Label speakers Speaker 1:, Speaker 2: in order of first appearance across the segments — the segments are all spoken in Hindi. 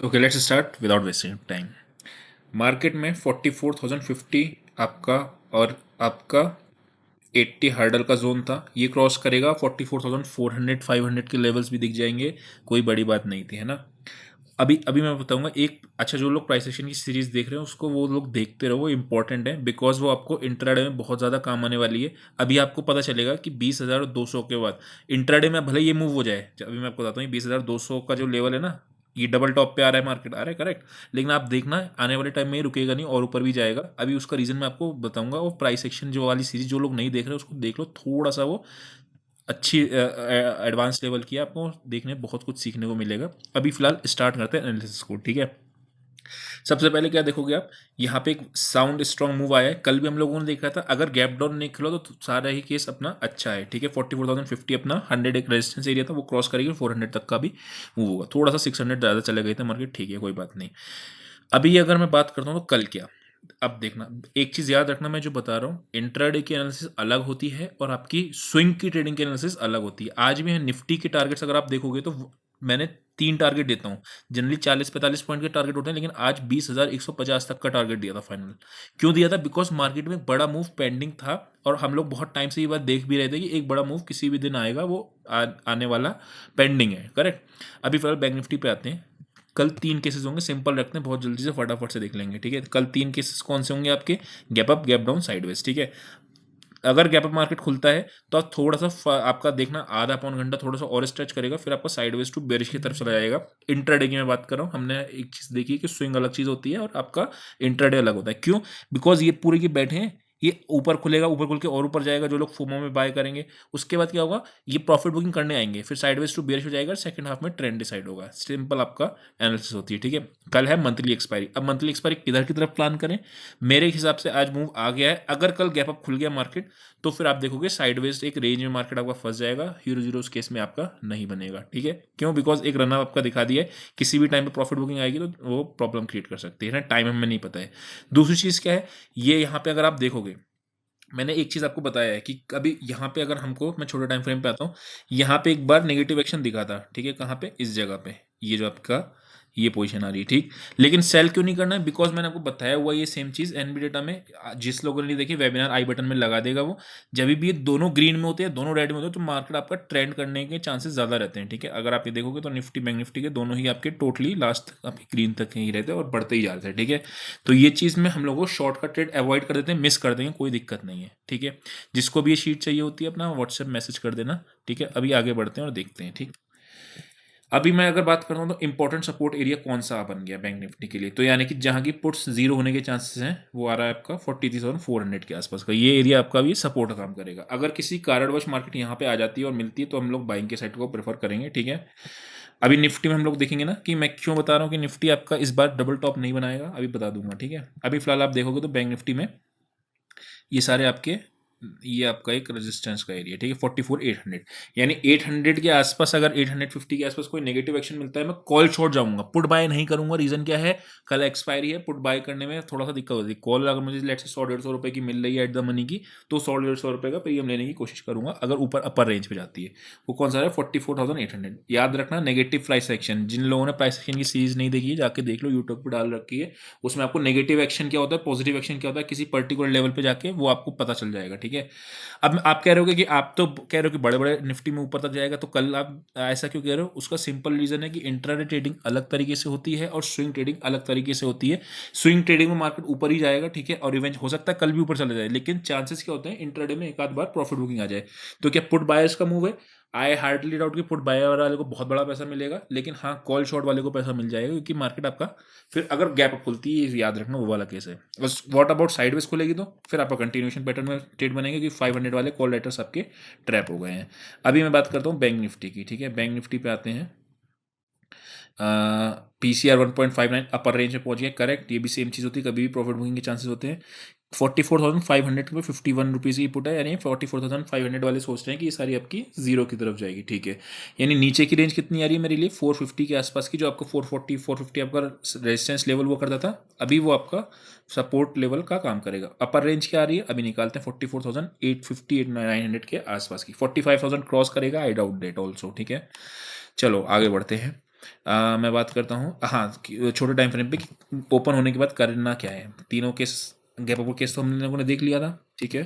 Speaker 1: Okay, let's start without wasting time. Market में 44,050 आपका और आपका 80 हार्डल का जोन था। ये क्रॉस करेगा 44,400 500 के लेवल्स भी दिख जाएंगे। कोई बड़ी बात नहीं थी, है ना। अभी अभी मैं बताऊंगा एक अच्छा, जो लोग प्राइस एक्शन की सीरीज देख रहे हैं उसको वो लोग देखते रहो, वो इंपॉर्टेंट है बिकॉज वो आपको इंट्राडे में बहुत ज़्यादा काम आने वाली है। अभी आपको पता चलेगा कि 20,200 के बाद इंट्राडे में भले ये मूव हो जाए। अभी मैं आपको बताता हूँ 20,200 का जो लेवल है ना, ये डबल टॉप पे आ रहा है, मार्केट आ रहा है करेक्ट। लेकिन आप देखना आने वाले टाइम में ये रुकेगा नहीं और ऊपर भी जाएगा। अभी उसका रीजन मैं आपको बताऊंगा। वो प्राइस एक्शन जो वाली सीरीज जो लोग नहीं देख रहे उसको देख लो थोड़ा सा। वो अच्छी एडवांस लेवल की है, आपको देखने बहुत कुछ सीखने को मिलेगा। अभी फिलहाल स्टार्ट करते हैं एनालिसिस को, ठीक है। सबसे पहले क्या देखोगे आप, यहाँ पे एक साउंड स्ट्रॉन्ग मूव आया है। कल भी हम लोगों ने देखा था अगर गैप डाउन नहीं खुला तो सारा ही केस अपना अच्छा है, ठीक है। 44,050 अपना 100 एक रेजिस्टेंस एरिया था, वो क्रॉस करेगी 400 तक का भी मूव होगा। थोड़ा सा 600 ज़्यादा चले गए थे मार्केट, ठीक है कोई बात नहीं। अभी अगर मैं बात करता हूँ तो कल क्या, अब देखना एक चीज याद रखना, मैं जो बता रहा हूँ इंट्राडे की एनालिसिस अलग होती है और आपकी स्विंग की ट्रेडिंग की एनालिसिस अलग होती है। आज भी निफ्टी के टारगेट्स अगर आप देखोगे तो मैंने 3 टारगेट देता हूँ। जनरली 40-45 पॉइंट के टारगेट होते हैं, लेकिन आज 20,150 तक का टारगेट दिया था फाइनल। क्यों दिया था? बिकॉज मार्केट में एक बड़ा मूव पेंडिंग था और हम लोग बहुत टाइम से ये बात देख भी रहे थे कि एक बड़ा मूव किसी भी दिन आएगा, वो आने वाला पेंडिंग है, करेक्ट। अभी फिलहाल बैंक निफ्टी पे आते हैं। कल 3 केसेस होंगे, सिंपल रखते हैं, बहुत जल्दी से फटाफट से देख लेंगे, ठीक है। कल 3 केसेस कौन से होंगे आपके? Gap up, gap down, sideways, ठीक है। अगर गैप अप मार्केट खुलता है तो आप थोड़ा सा आपका देखना आधा पौन घंटा थोड़ा सा और स्ट्रेच करेगा, फिर आपका साइडवेज टू बेरिश की तरफ चला जाएगा। इंट्राडे की मैं बात कर रहा हूँ। हमने एक चीज देखी है कि स्विंग अलग चीज होती है और आपका इंट्राडे अलग होता है। क्यों? बिकॉज ये पूरे के बैठे हैं, ये ऊपर खुलेगा, ऊपर खुल के और ऊपर जाएगा, जो लोग फोमो में बाय करेंगे। उसके बाद क्या होगा, ये प्रॉफिट बुकिंग करने आएंगे, फिर साइडवेज टू बेरिश हो जाएगा, सेकंड हाफ में ट्रेंड डिसाइड होगा। सिंपल आपका एनालिसिस होती है, ठीक है। कल है मंथली एक्सपायरी। अब मंथली एक्सपायरी किधर की तरफ प्लान करें? मेरे हिसाब से आज मूव आ गया है। अगर कल गैप अप खुल गया मार्केट तो फिर आप देखोगे साइडवेज एक रेंज में मार्केट आपका फंस जाएगा। हीरो जीरो उस केस में आपका नहीं बनेगा, ठीक है। क्यों? बिकॉज एक रनअप आपका दिखा दिया है, किसी भी टाइम पे प्रॉफिट बुकिंग आएगी तो वो प्रॉब्लम क्रिएट कर सकती है ना, टाइम हमें नहीं पता है। दूसरी चीज़ क्या है, ये यहाँ पे अगर आप देखोगे, मैंने एक चीज़ आपको बताया है कि अभी यहाँ पे अगर हमको, मैं छोटे टाइम फ्रेम पे आता हूँ, यहाँ पे एक बार नेगेटिव एक्शन दिखा था, ठीक है। कहाँ पे? इस जगह पे, ये जो आपका ये पोजीशन आ रही है, ठीक। लेकिन सेल क्यों नहीं करना है? बिकॉज मैंने आपको बताया हुआ ये सेम चीज़ एनबी डेटा में। जिस लोगों ने नहीं देखी, वेबिनार आई बटन में लगा देगा वो। जब भी ये दोनों ग्रीन में होते हैं, दोनों रेड में होते हैं, तो मार्केट आपका ट्रेंड करने के चांसेस ज़्यादा रहते हैं, ठीक है। अगर आप ये देखोगे तो निफ्टी बैंक निफ्टी के दोनों ही आपके टोटली लास्ट आपके ग्रीन तक ही रहते हैं और बढ़ते ही जाते हैं, ठीक है। तो ये चीज़ में हम लोगों को शॉर्टकट ट्रेड अवॉइड कर देते हैं, मिस कर देंगे, कोई दिक्कत नहीं है, ठीक है। जिसको भी ये शीट चाहिए होती है अपना व्हाट्सएप मैसेज कर देना, ठीक है। अभी आगे बढ़ते हैं और देखते हैं, ठीक। अभी मैं अगर बात करता हूँ तो इंपॉर्टेंट सपोर्ट एरिया कौन सा बन गया बैंक निफ्टी के लिए, तो यानी कि जहां की पुट्स जीरो होने के चांसेस हैं, वो आ रहा है आपका 43,400 के आसपास का। ये एरिया आपका भी सपोर्ट काम करेगा। अगर किसी कारणवश मार्केट यहाँ पे आ जाती है और मिलती है तो हम लोग बाइंग के साइड को प्रेफर करेंगे, ठीक है। अभी निफ्टी में हम लोग देखेंगे ना कि मैं क्यों बता रहा हूँ कि निफ्टी आपका इस बार डबल टॉप नहीं बनाएगा, अभी बता दूंगा, ठीक है। अभी फिलहाल आप देखोगे तो बैंक निफ्टी में ये सारे आपके, ये आपका एक रेजिस्टेंस का एरिया, ठीक है। 44,800, यानी 800 के आसपास, अगर 850 के आसपास कोई नेगेटिव एक्शन मिलता है, मैं कॉल शॉर्ट जाऊंगा, पुट बाय नहीं करूंगा। रीजन क्या है? कल एक्सपायरी है, पुट बाय करने में थोड़ा सा दिक्कत होती है। कॉल अगर मुझे लेट से 100-150 रुपए की मिल रही है एट द मनी की, तो 100-150 रुपए का प्रीमियम लेने की कोशिश करूंगा अगर ऊपर अपर रेंज पे जाती है। वो कौन सा है? 44,800। याद रखना नेगेटिव प्राइस एक्शन, जिन लोगों ने प्राइस एक्शन की सीरीज नहीं देखी है जाके देख लो, यूट्यूब पर डाल रखी है। उसमें आपको नेगेटिव एक्शन क्या होता है, पॉजिटिव एक्शन क्या होता है, किसी पर्टिकुलर लेवल पे जाके वो आपको पता चल जाएगा, ठीक है। अब आप कह रहे हो कि आप तो कह रहे हो कि बड़े बड़े निफ्टी में ऊपर तक जाएगा, तो कल आप ऐसा क्यों कह रहे हो? उसका सिंपल रीजन है कि इंट्राडे ट्रेडिंग अलग तरीके से होती है और स्विंग ट्रेडिंग अलग तरीके से होती है। स्विंग ट्रेडिंग में मार्केट ऊपर ही जाएगा, ठीक है, और इवेंट हो सकता है कल भी ऊपर चले जाए, लेकिन चांसेस क्या होते हैं इंट्राडे में एक आध बार प्रॉफिट बुकिंग आ जाए। तो क्या पुट बायर्स का मूव है? आई हार्डली डाउट कि पुट बायर वाले को बहुत बड़ा पैसा मिलेगा, लेकिन हाँ कॉल शॉर्ट वाले को पैसा मिल जाएगा, क्योंकि मार्केट आपका फिर अगर गैप अप खुलती है, याद रखना वो वाला केस है। बस व्हाट अबाउट साइडवेज खुलेगी तो फिर आपका कंटिन्यूशन पैटर्न में ट्रेड बनेगा, कि 500 वाले कॉल लेटर्स आपके ट्रैप हो गए हैं। अभी मैं बात करता हूँ बैंक निफ्टी की, ठीक है। बैंक निफ्टी पे आते हैं। पीसीआर 1.59 अपर रेंज में पहुंच गया, करेक्ट। ये भी सेम चीज़ होती है, कभी भी प्रॉफिट बुकिंग के चांसेस होते हैं। 44,500 में 51 रुपीज़ की पुट है, यानी 44,500 वाले सोच रहे हैं कि ये सारी आपकी जीरो की तरफ जाएगी, ठीक है। यानी नीचे की रेंज कितनी आ रही है मेरे लिए? 450 के आसपास की, जो आपको 450 आपका रेजिस्टेंस लेवल वो करता था, अभी वो आपका सपोर्ट लेवल का काम करेगा। अपर रेंज क्या आ रही है अभी निकालते हैं, 44,850 900 के आसपास की। 45,000 क्रॉस करेगा, आई डाउट डेट ऑल्सो, ठीक है। चलो आगे बढ़ते हैं। मैं बात करता हूँ हाँ छोटे टाइम फ्रेम पे कि ओपन होने के बाद करना क्या है। तीनों केस गैप अप केस तो हम लोगों ने देख लिया था, ठीक है।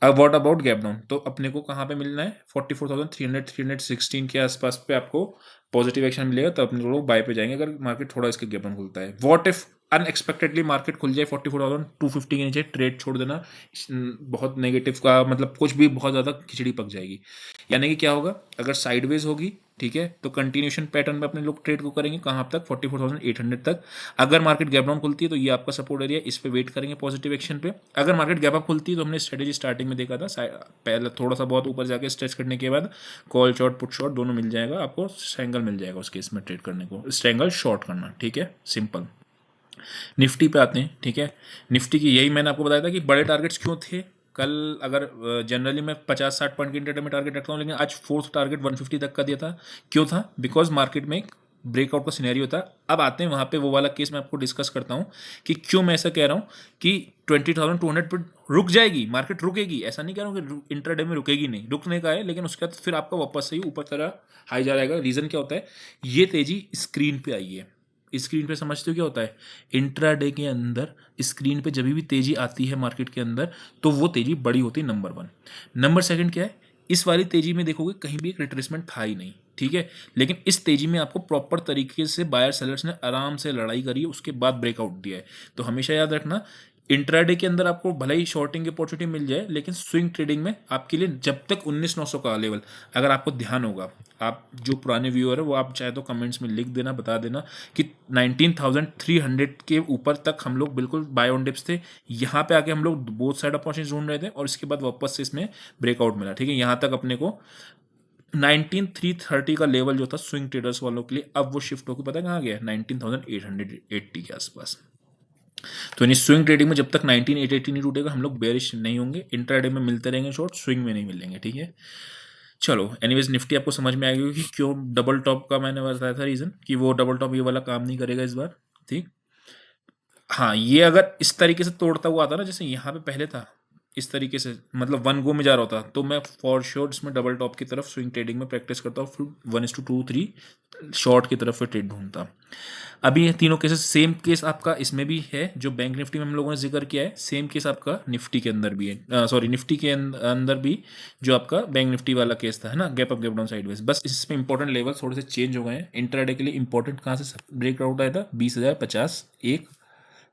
Speaker 1: अब व्हाट अबाउट गैप डाउन, तो अपने को कहाँ पे मिलना है 44,300 316 के आसपास पे आपको पॉजिटिव एक्शन मिलेगा, तो अपने लोग बाय पे जाएंगे अगर मार्केट थोड़ा इसके गैप डाउन खुलता है। व्हाट इफ अनएक्सपेक्टेडली मार्केट खुल जाए 44,250 के नीचे, ट्रेड छोड़ देना। बहुत नेगेटिव का मतलब कुछ भी बहुत ज़्यादा खिचड़ी पक जाएगी। यानी कि क्या होगा, अगर साइडवेज होगी, ठीक है, तो कंटिन्यूशन पैटर्न में अपने लोग ट्रेड को करेंगे कहाँ तक 44,800 तक। अगर मार्केट गैप डाउन खुलती है तो ये आपका सपोर्ट एरिया, इस पे वेट करेंगे पॉजिटिव एक्शन पे। अगर मार्केट गैप अप खुलती है तो हमने स्ट्रेटेजी स्टार्टिंग में देखा था, पहले थोड़ा सा बहुत ऊपर जाके स्ट्रेच करने के बाद कॉल शॉर्ट पुट शॉर्ट दोनों मिल जाएगा आपको, स्ट्रैंगल मिल जाएगा उस केस में ट्रेड करने को, स्ट्रैंगल शॉर्ट करना, ठीक है, सिंपल। निफ्टी पे आते हैं, ठीक है। निफ्टी की यही मैंने आपको बताया था कि बड़े टारगेट्स क्यों थे कल। अगर जनरली मैं 50-60 पॉइंट के इंटरडे में टारगेट रखता हूँ, लेकिन आज फोर्थ टारगेट 150 तक का दिया था। क्यों था, बिकॉज मार्केट में ब्रेकआउट का सिनेरियो था। अब आते हैं वहाँ पे, वो वाला केस मैं आपको डिस्कस करता हूँ कि क्यों मैं ऐसा कह रहा हूँ कि 20,200 पर रुक जाएगी मार्केट, रुकेगी, ऐसा नहीं कह रहा हूँ कि इंटरडे में रुकेगी नहीं, रुकने का है, लेकिन उसके बाद फिर आपका वापस से ही ऊपर तरह हाई जा रहेगा। रीज़न क्या होता है, ये तेज़ी स्क्रीन पे आई है। स्क्रीन पे समझते हो क्या होता है, इंट्राडे के अंदर स्क्रीन पे जब भी तेजी आती है मार्केट के अंदर, तो वो तेजी बड़ी होती है, नंबर वन। नंबर सेकंड क्या है, इस वाली तेजी में देखोगे कहीं भी एक रिट्रेसमेंट था ही नहीं, ठीक है। लेकिन इस तेजी में आपको प्रॉपर तरीके से बायर सेलर्स ने आराम से लड़ाई करी है, उसके बाद ब्रेकआउट दिया है। तो हमेशा याद रखना, इंट्राडे के अंदर आपको भले ही शॉर्टिंग की अपॉर्चुनिटी मिल जाए, लेकिन स्विंग ट्रेडिंग में आपके लिए जब तक 19,900 का लेवल, अगर आपको ध्यान होगा, आप जो पुराने व्यूअर है वो आप चाहे तो कमेंट्स में लिख देना, बता देना कि 19,300 के ऊपर तक हम लोग बिल्कुल बाय ऑन डिप्स थे। यहाँ पे आके हम लोग बोथ साइड अपॉर्चुनिटी ढूंढ रहे थे और इसके बाद वापस से इसमें ब्रेकआउट मिला, ठीक है। यहाँ तक अपने को 19,330 का लेवल जो था स्विंग ट्रेडर्स वालों के लिए, अब वो शिफ्ट होकर पता कहाँ गया, 19,880 के आसपास। तो यानी स्विंग ट्रेडिंग में जब तक 19,880 नहीं टूटेगा हम लोग बेरिश नहीं होंगे। इंट्राडे में मिलते रहेंगे शॉर्ट, स्विंग में नहीं मिलेंगे, ठीक है। चलो एनीवेज, निफ्टी आपको समझ में आ गई कि क्यों डबल टॉप का मैंने बताया था रीज़न, कि वो डबल टॉप ये वाला काम नहीं करेगा इस बार, ठीक। हाँ, ये अगर इस तरीके से तोड़ता हुआ आता ना, जैसे यहाँ पे पहले था इस तरीके से, मतलब वन गो में जा रहा होता, तो मैं फॉर श्योर इसमें डबल टॉप की तरफ स्विंग ट्रेडिंग में प्रैक्टिस करता हूँ, फिर 1:2 3 शॉर्ट की तरफ फिर ट्रेड ढूंढता। अभी ये तीनों केसेस सेम केस आपका इसमें भी है, जो बैंक निफ्टी में हम लोगों ने जिक्र किया है, सेम केस आपका निफ्टी के अंदर भी है, सॉरी निफ्टी के अंदर भी जो आपका बैंक निफ्टी वाला केस था, है ना, gap up gap down sideways. बस इसमें इंपॉर्टेंट लेवल थोड़े से चेंज हो गए हैं। इंट्राडे के लिए इंपॉर्टेंट कहाँ से ब्रेकआउट आया था, 20,050 एक,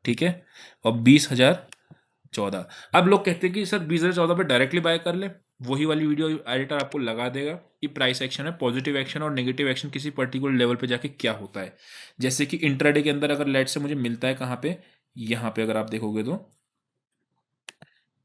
Speaker 1: ठीक है, और 20,014। अब लोग कहते हैं कि सर 20,014 पे डायरेक्टली बाय कर ले, वही वाली वीडियो एडिटर आपको लगा देगा कि प्राइस एक्शन है, पॉजिटिव एक्शन और नेगेटिव एक्शन किसी पर्टिकुलर लेवल पे जाके क्या होता है। जैसे कि इंट्राडे के अंदर अगर लेट से मुझे मिलता है कहाँ पे, यहाँ पे अगर आप देखोगे तो,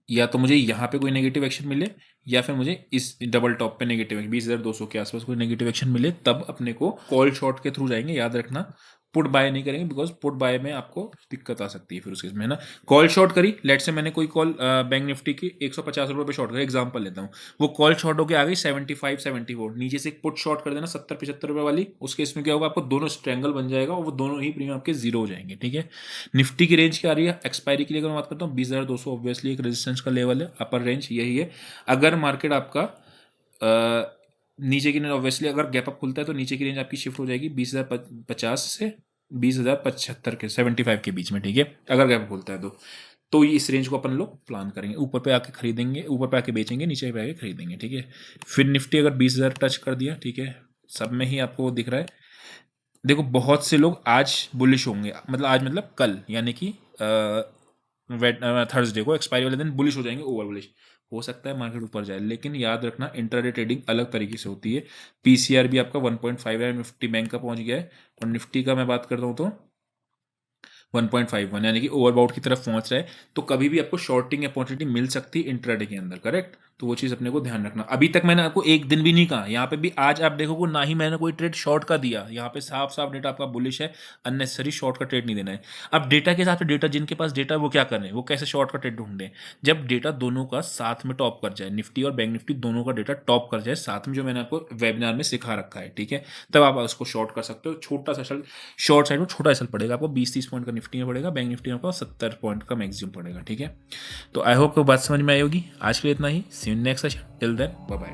Speaker 1: या तो मुझे यहाँ पे कोई नेगेटिव एक्शन मिले, या फिर मुझे इस डबल टॉप पे नेगेटिव 20,200 के आसपास कोई नेगेटिव एक्शन मिले, तब अपने को कॉल शॉर्ट के थ्रू जाएंगे, याद रखना। पुट बाय नहीं करेंगे, बिकॉज पुट बाय में आपको दिक्कत आ सकती है फिर उसके में, है ना। कॉल शॉर्ट करी, लेट से मैंने कोई कॉल बैंक निफ्टी की 150 रुपये पे शॉर्ट करी, एग्जांपल लेता हूँ, वो कॉल शॉर्ट होकर आ गई 75-74, नीचे से पुट शॉर्ट कर देना 70-75 रुपये वाली, उसके इसमें क्या होगा, आपको दोनों स्ट्रेंगल बन जाएगा और वो दोनों ही प्रीमियम आपके जीरो हो जाएंगे, ठीक है। निफ्टी की रेंज क्या आ रही है एक्सपायरी के लिए, अगर मैं बात करता हूँ 20,200 ऑब्वियसली एक रेजिस्टेंस का लेवल है, अपर रेंज यही है। अगर मार्केट आपका नीचे की रेंज, ऑब्वियसली अगर गैप अप खुलता है तो नीचे की रेंज आपकी शिफ्ट हो जाएगी 20,050 से 20,075 के 75 के बीच में, ठीक है, अगर गैप अप खुलता है तो ये इस रेंज को अपन लोग प्लान करेंगे, ऊपर पे आके खरीदेंगे, ऊपर पे आके बेचेंगे, नीचे पे आके खरीदेंगे, ठीक है। फिर निफ्टी अगर 20,000 टच कर दिया, ठीक है, सब में ही आपको दिख रहा है। देखो बहुत से लोग आज बुलिश होंगे, मतलब आज मतलब कल, यानी कि थर्सडे को एक्सपायरी वाले दिन बुलिश हो जाएंगे, ओवर बुलिश हो सकता है मार्केट ऊपर जाए, लेकिन याद रखना इंट्राडे ट्रेडिंग अलग तरीके से होती है। पीसीआर भी आपका 1.5 है, निफ्टी बैंक का पहुंच गया है, और निफ्टी का मैं बात करता हूँ तो 1.51, यानी कि ओवरबाउट की तरफ पहुंच रहा है। तो कभी भी आपको शॉर्टिंग अपॉर्चुनिटी मिल सकती है इंट्राडे के अंदर, करेक्ट। तो वो चीज़ अपने को ध्यान रखना। अभी तक मैंने आपको एक दिन भी नहीं कहा, यहाँ पे भी आज आप देखोगे ना ही मैंने कोई ट्रेड शॉर्ट का दिया, यहाँ पे साफ साफ डेटा आपका बुलिश है, अननेसेसरी शॉर्ट का ट्रेड नहीं देना है। अब डेटा के हिसाब से, डेटा जिनके पास डेटा है वो क्या कर रहे हैं, वो कैसे शॉर्ट का ट्रेड ढूंढे, जब डेटा दोनों का साथ में टॉप कर जाए, निफ्टी और बैंक निफ्टी दोनों का डेटा टॉप कर जाए साथ में, जो मैंने आपको वेबिनार में सिखा रखा है, ठीक है, तब आप उसको शॉर्ट कर सकते हो। छोटा सा शॉर्ट साइड में छोटा एसल पड़ेगा आपको, 20-30 पॉइंट का निफ्टी में पड़ेगा, बैंक निफ्टी में आपको 70 पॉइंट का मैक्सिमम पड़ेगा, ठीक है। तो आई होप को बात समझ में आई होगी। आज के लिए इतना ही, see you next session, till then bye bye.